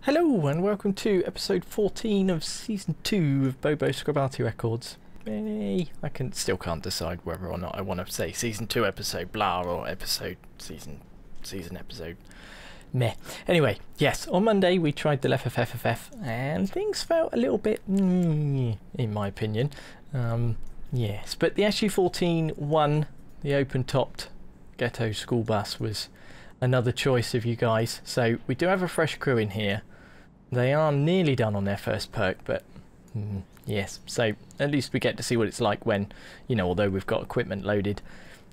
Hello and welcome to episode 14 of season 2 of Bobo Arty Records. Hey, still can't decide whether or not I want to say season 2 episode blah or episode season episode meh. Anyway, yes, on Monday we tried the FFFFF and things felt a little bit in my opinion. Yes, but the SU14 won. The open-topped ghetto school bus was another choice of you guys. So we do have a fresh crew in here. They are nearly done on their first perk, but yes, so at least we get to see what it's like when, you know, although we've got equipment loaded,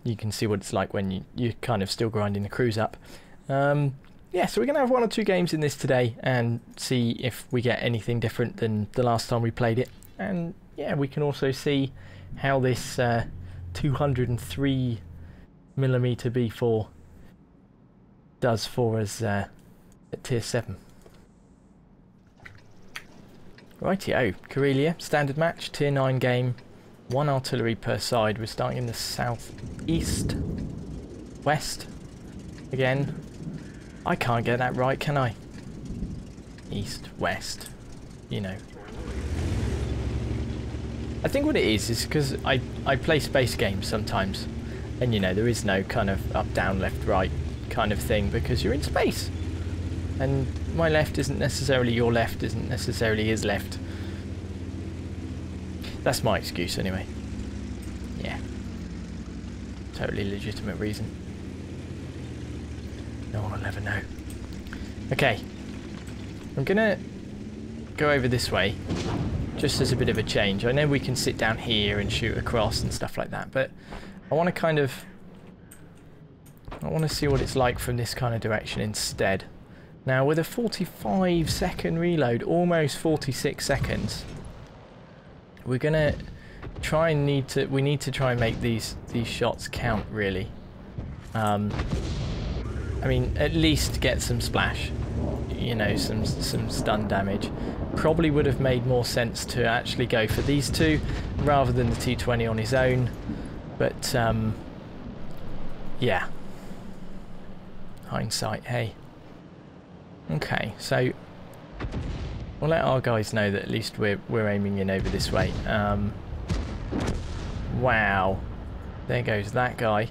you can see what it's like when you're kind of still grinding the crews up. Yeah, so we're going to have 1 or 2 games in this today and see if we get anything different than the last time we played it. And yeah, we can also see how this 203mm B4 does for us at tier 7. Rightio, Karelia, standard match, tier 9 game, 1 artillery per side. We're starting in the southeast, west, again. I can't get that right, can I? East, west, you know. I think what it is because I play space games sometimes, and you know, there is no kind of up, down, left, right kind of thing because you're in space. And my left isn't necessarily your left, isn't necessarily his left. That's my excuse anyway. Yeah. Totally legitimate reason. No one will ever know. Okay. I'm gonna go over this way, just as a bit of a change. I know we can sit down here and shoot across and stuff like that, but I want to see what it's like from this kind of direction instead. Now with a 45-second reload, almost 46 seconds, we're gonna try and we need to try and make these shots count really. I mean, at least get some splash, you know, some stun damage. Probably would have made more sense to actually go for these two rather than the T20 on his own, but yeah, hindsight, hey. Okay, so we'll let our guys know that at least we're aiming in over this way. Wow, there goes that guy.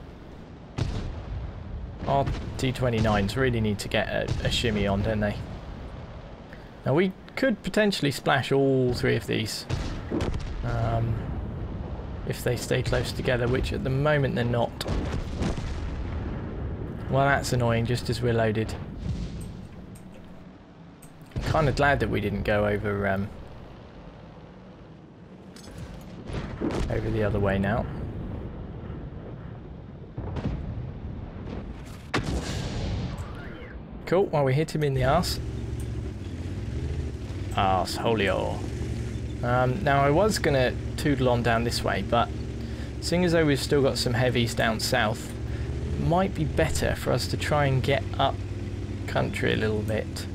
Our T29s really need to get a shimmy on, don't they? Now we could potentially splash all 3 of these if they stay close together, which at the moment they're not. Well, that's annoying just as we're loaded. Kind of glad that we didn't go over the other way now. Cool, well we hit him in the arse. Arseholio. Now I was gonna toodle on down this way, but seeing as though we've still got some heavies down south, it might be better for us to try and get up country a little bit.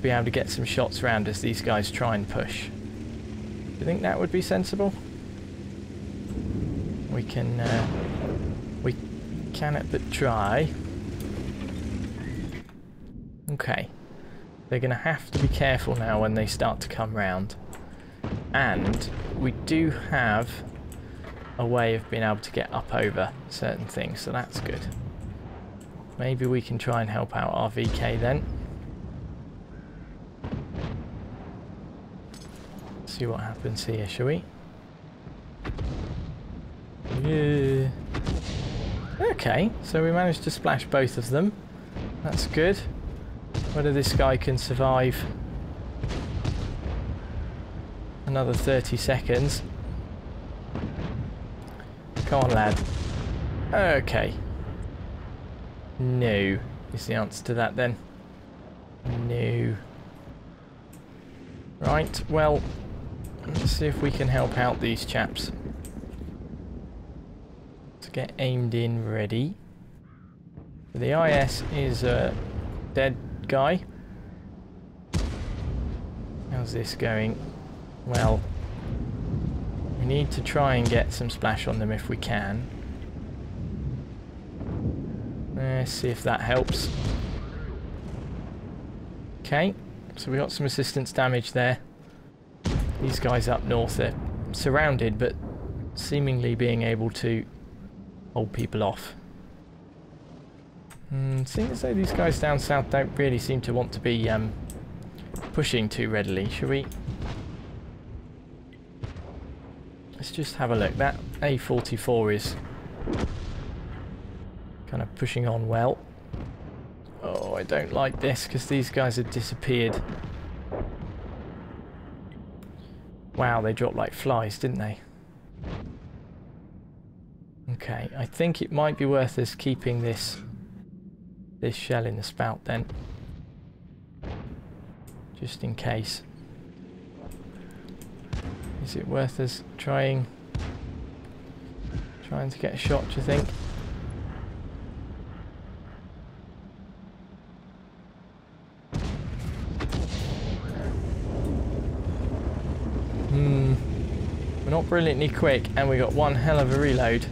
Be able to get some shots around as these guys try and push. Do you think that would be sensible? We can it but try. Okay, they're gonna have to be careful now when they start to come round, and we do have a way of being able to get up over certain things, so that's good. Maybe we can try and help out our VK then. See what happens here, shall we? Yeah. Okay, so we managed to splash both of them. That's good. Whether this guy can survive another 30 seconds. Come on, lad. Okay. No is the answer to that then. No. Right, well, let's see if we can help out these chaps. To get aimed in ready. The IS is a dead guy. How's this going? Well, we need to try and get some splash on them if we can. Let's see if that helps. Okay, So we got some assistance damage there. These guys up north are surrounded, but seemingly being able to hold people off. Seems as though these guys down south don't really seem to want to be pushing too readily. Shall we? Let's just have a look. That A44 is kind of pushing on well. Oh, I don't like this because these guys have disappeared. Wow, they dropped like flies, didn't they? Okay, I think it might be worth us keeping this shell in the spout then. Just in case. Is it worth us trying to get a shot, do you think? We're not brilliantly quick, and we got one hell of a reload.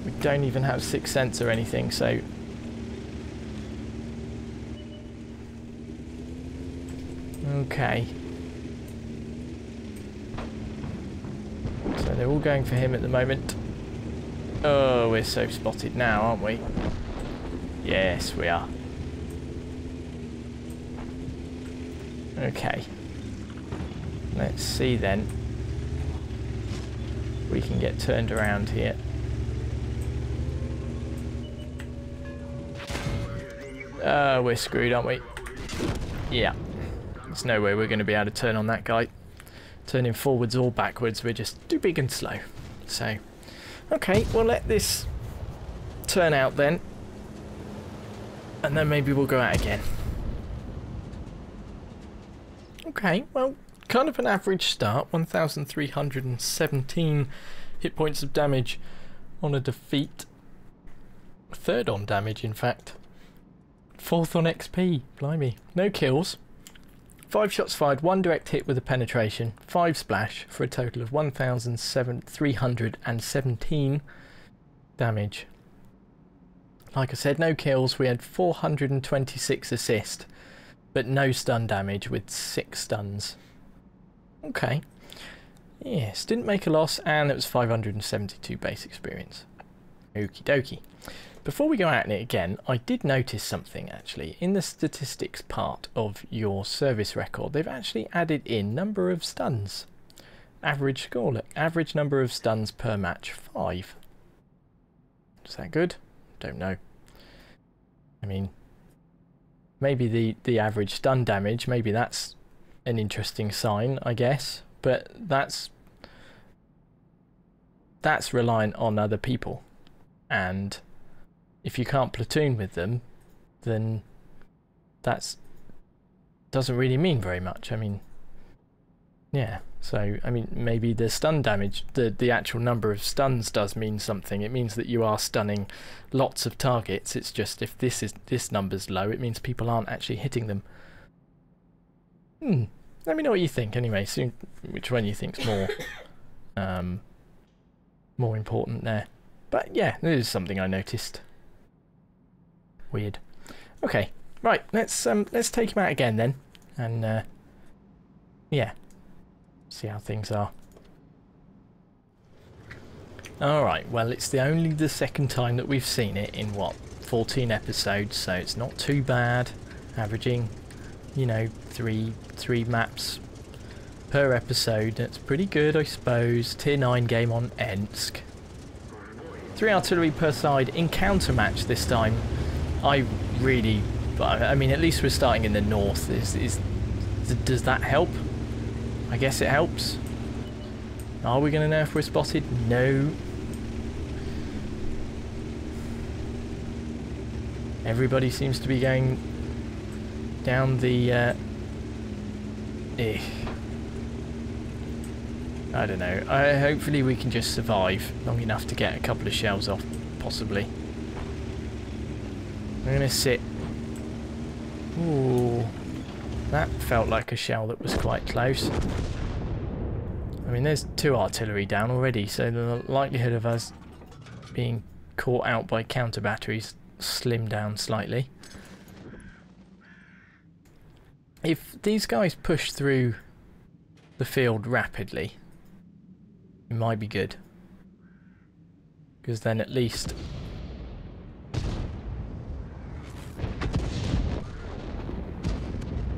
We don't even have 6 cents or anything, so... Okay. So they're all going for him at the moment. Oh, we're so spotted now, aren't we? Yes, we are. Okay. Let's see then. We can get turned around here. We're screwed, aren't we? Yeah. There's no way we're going to be able to turn on that guy. Turning forwards or backwards, we're just too big and slow. So, okay, we'll let this turn out then. And then maybe we'll go out again. Okay, well, kind of an average start. 1,317 hit points of damage on a defeat. 3rd on damage, in fact. 4th on XP. Blimey. No kills. 5 shots fired, 1 direct hit with a penetration, 5 splash for a total of 1,317 damage. Like I said, no kills. We had 426 assist, but no stun damage with 6 stuns. Okay. Yes, didn't make a loss, and it was 572 base experience. Okie dokie. Before we go at it again, I did notice something actually. In the statistics part of your service record, they've actually added in number of stuns. Average score, look, average number of stuns per match, 5. Is that good? Don't know. I mean, maybe the average stun damage, maybe that's an interesting sign, I guess. But that's reliant on other people. And if you can't platoon with them, then that doesn't really mean very much. I mean, yeah. So, I mean, maybe the stun damage, the actual number of stuns does mean something. It means that you are stunning lots of targets. It's just if this number's low, it means people aren't actually hitting them. Let me know what you think anyway. Soon, which one you think's more important there. But yeah, this is something I noticed. Weird. Okay, right. Let's take him out again then, and yeah, see how things are. All right. Well, it's only the 2nd time that we've seen it in what 14 episodes, so it's not too bad. Averaging, you know, three maps per episode. That's pretty good, I suppose. Tier 9 game on Ensk. 3 artillery per side. Encounter match this time. I mean, at least we're starting in the north. Does that help? I guess it helps. Are we going to know if we're spotted? No. Everybody seems to be going down the... I don't know. Hopefully we can just survive long enough to get a couple of shells off, possibly. I'm going to sit... Ooh. That felt like a shell that was quite close. I mean, there's 2 artillery down already, so the likelihood of us being caught out by counter batteries slimmed down slightly. If these guys push through the field rapidly, it might be good. Because then at least...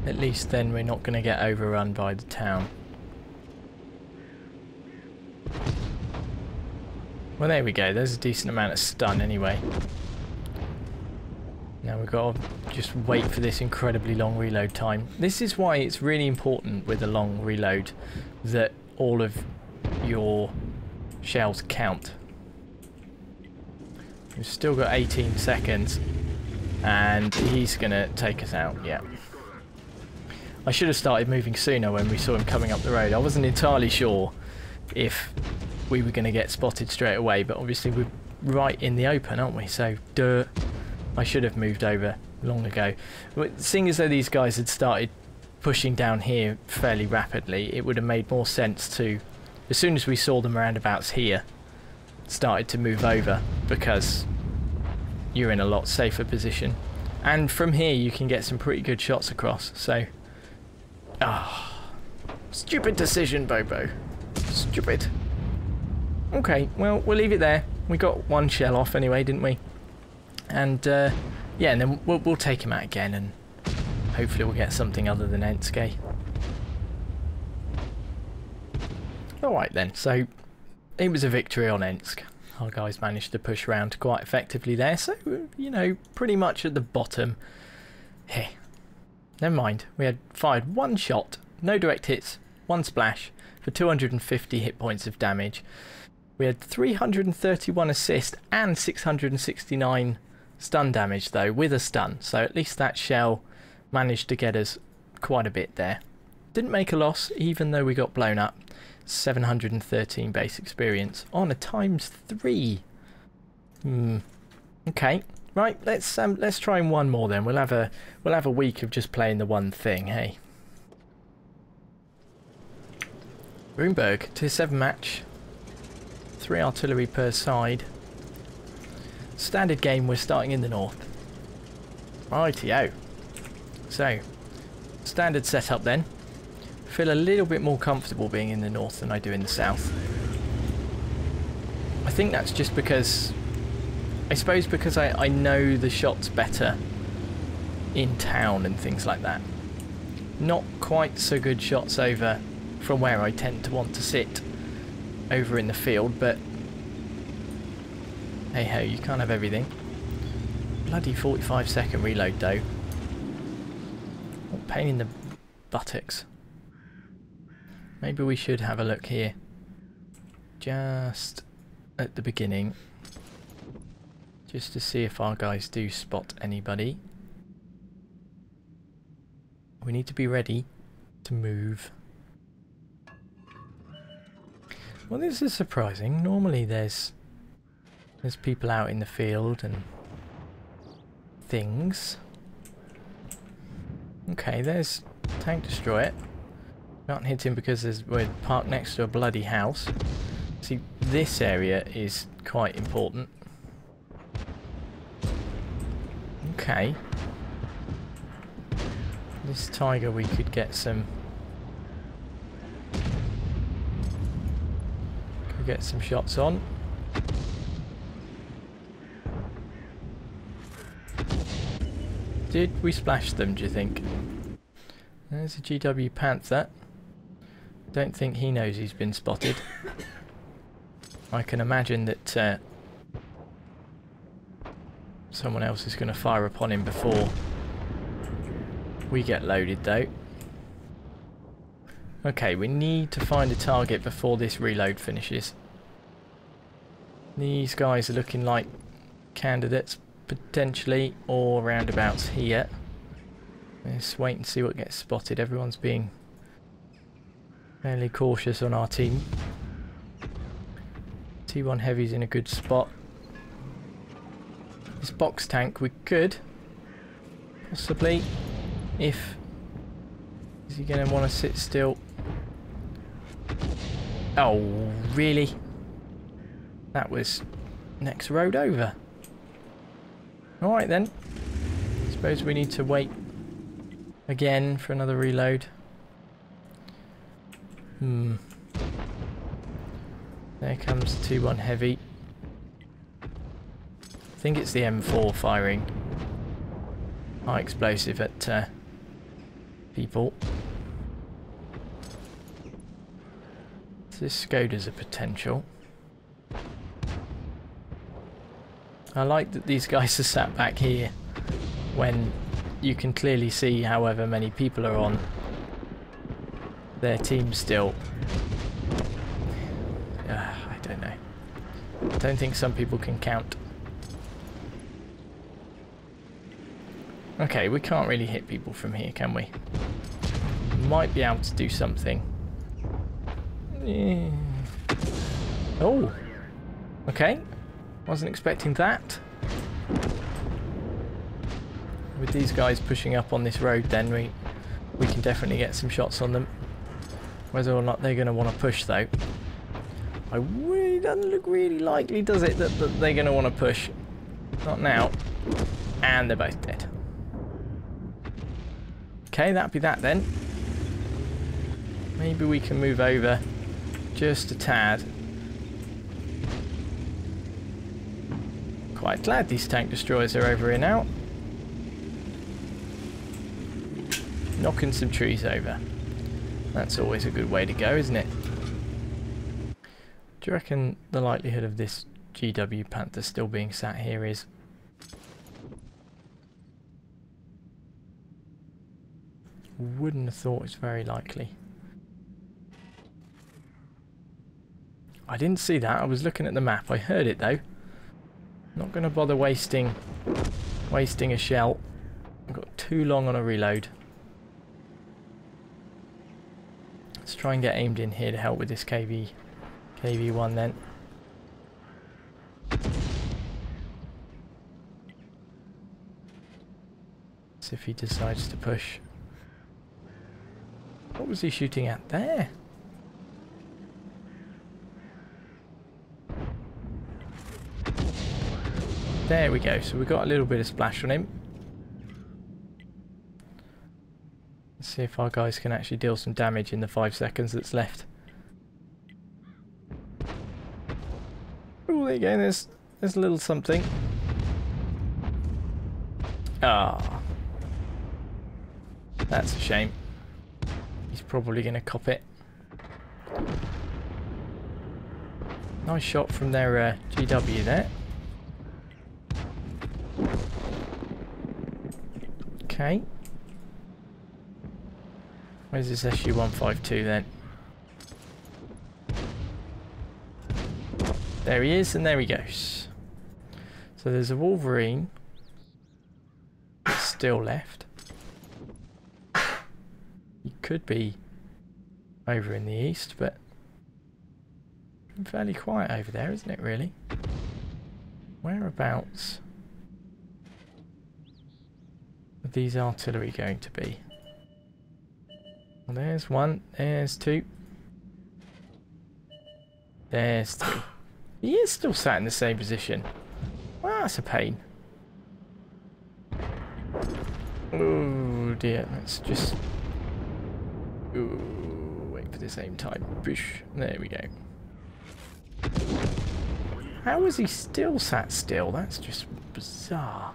At least then we're not going to get overrun by the town. Well, there we go. There's a decent amount of stun anyway. Now we've got to just wait for this incredibly long reload time. This is why it's really important with a long reload that all of your shells count. We've still got 18 seconds and he's going to take us out, yeah. I should have started moving sooner when we saw him coming up the road. I wasn't entirely sure if we were going to get spotted straight away, but obviously we're right in the open, aren't we? So, duh. I should have moved over long ago. But seeing as though these guys had started pushing down here fairly rapidly, it would have made more sense to, as soon as we saw them roundabouts here, started to move over, because you're in a lot safer position. And from here you can get some pretty good shots across, so... stupid decision, Bobo. Stupid. Okay, well, we'll leave it there. We got one shell off anyway, didn't we? And, yeah, and then we'll take him out again, and hopefully we'll get something other than Enske. Alright then, so it was a victory on Ensk. Our guys managed to push around quite effectively there, so, you know, pretty much at the bottom. Hey, never mind. We had fired one shot, no direct hits, one splash, for 250 hit points of damage. We had 331 assist and 669 stun damage though, with a stun, so at least that shell managed to get us quite a bit there. Didn't make a loss even though we got blown up. 713 base experience on a ×3. Okay, right, let's try one more then. We'll have a week of just playing the one thing, hey. Roomberg, tier 7 match. 3 artillery per side. Standard game, we're starting in the north. Rightio. So, standard setup then. Feel a little bit more comfortable being in the north than I do in the south. I think that's just because... I suppose because I know the shots better in town and things like that. Not quite so good shots over from where I tend to want to sit over in the field, but hey ho, you can't have everything. Bloody 45-second reload though. What pain in the buttocks. Maybe we should have a look here just at the beginning, just to see if our guys do spot anybody. We need to be ready to move. Well, this is surprising. Normally there's people out in the field and things. Okay, there's tank destroyer. Can't hit him because we're parked next to a bloody house. See, this area is quite important. Okay. This tiger we could get some... get some shots on. Did we splash them, do you think? There's a GW Panther. Don't think he knows he's been spotted. I can imagine that someone else is going to fire upon him before we get loaded though. Okay, we need to find a target before this reload finishes. These guys are looking like candidates potentially, or roundabouts here. Let's wait and see what gets spotted. Everyone's being fairly cautious on our team. T1 Heavy's in a good spot. This box tank we could possibly, if... Is he going to want to sit still? Oh, really? That was next road over. Alright then. Suppose we need to wait again for another reload. There comes 2-1 heavy. I think it's the M4 firing high explosive at people. So this Skoda's a potential. I like that these guys are sat back here when you can clearly see however many people are on their team still. I don't know. I don't think some people can count. Okay, we can't really hit people from here, can we? Might be able to do something. Yeah. Oh! Okay. Wasn't expecting that. With these guys pushing up on this road then we can definitely get some shots on them. Whether or not they're going to want to push though. It doesn't look really likely, does it, that they're going to want to push. Not now. And they're both dead. Okay, that'd be that then. Maybe we can move over just a tad. Quite glad these tank destroyers are over here now. Knocking some trees over. That's always a good way to go, isn't it? Do you reckon the likelihood of this GW Panther still being sat here is? Wouldn't have thought it's very likely. I didn't see that. I was looking at the map. I heard it though. Not going to bother wasting a shell. I've got too long on a reload. Let's try and get aimed in here to help with this KV1 then. See if he decides to push. What was he shooting at there? There we go. So we got a little bit of splash on him. Let's see if our guys can actually deal some damage in the 5 seconds that's left. Oh, there you go. There's a little something. Ah, that's a shame. He's probably going to cop it. Nice shot from their GW there. Okay. Where's this SU-152 then? There he is, and there he goes. So there's a Wolverine still left. He could be over in the east, but fairly quiet over there, isn't it, really? Whereabouts are these artillery going to be? Well, there's one, there's two, there's three. He is still sat in the same position. Well, that's a pain. Oh dear, let's just... Ooh, wait for this aim time. Push. There we go. How is he still sat still? That's just bizarre.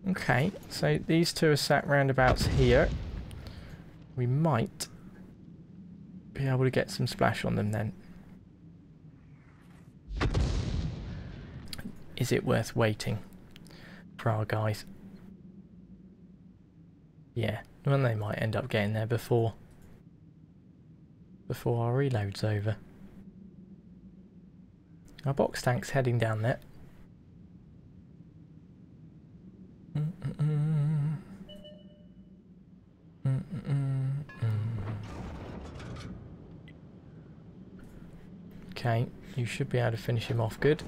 Okay, so these two are sat roundabouts here. We might be able to get some splash on them then. Is it worth waiting for our guys? Yeah, well, they might end up getting there before our reload's over. Our box tank's heading down there. Okay, you should be able to finish him off good.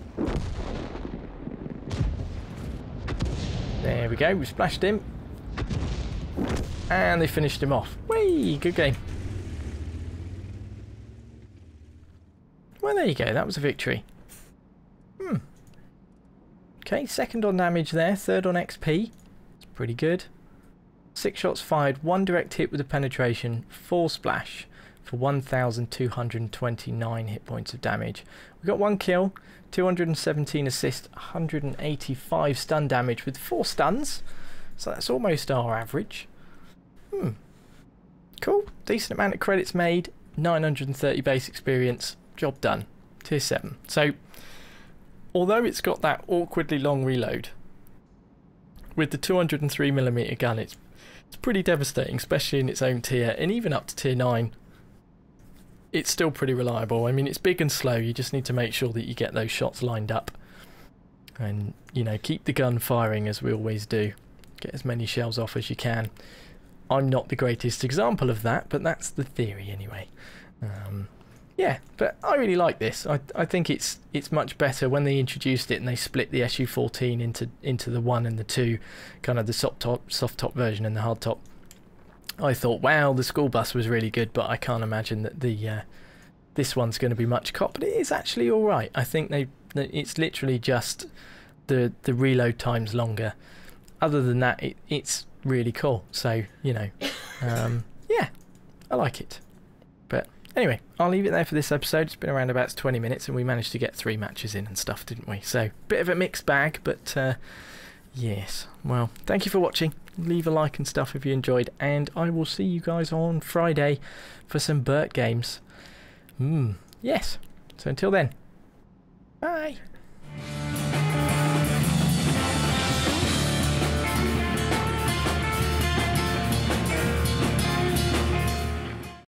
There we go, we splashed him. And they finished him off. Whee! Good game. Well, there you go, that was a victory. Okay, second on damage there, third on XP. It's pretty good. 6 shots fired, 1 direct hit with a penetration, 4 splash for 1,229 hit points of damage. We got 1 kill, 217 assist, 185 stun damage with 4 stuns. So that's almost our average. Cool. Decent amount of credits made. 930 base experience. Job done. Tier 7. So, although it's got that awkwardly long reload, with the 203mm gun, it's pretty devastating, especially in its own tier, and even up to tier 9. It's still pretty reliable. I mean, it's big and slow. You just need to make sure that you get those shots lined up. And, you know, keep the gun firing as we always do. Get as many shells off as you can. I'm not the greatest example of that, but that's the theory anyway. Yeah, but I really like this. I think it's much better. When they introduced it and they split the SU-14 into the 1 and the 2, kind of the soft top version and the hard top, I thought, wow, the school bus was really good, but I can't imagine that this one's going to be much cop. But it is actually all right. I think it's literally just the reload time's longer. Other than that, it's really cool. So, you know, yeah, I like it. But anyway, I'll leave it there for this episode. It's been around about 20 minutes and we managed to get 3 matches in and stuff, didn't we? So, bit of a mixed bag, but yes. Well, thank you for watching. Leave a like and stuff if you enjoyed, and I will see you guys on Friday for some Burt games. Yes. So until then, bye.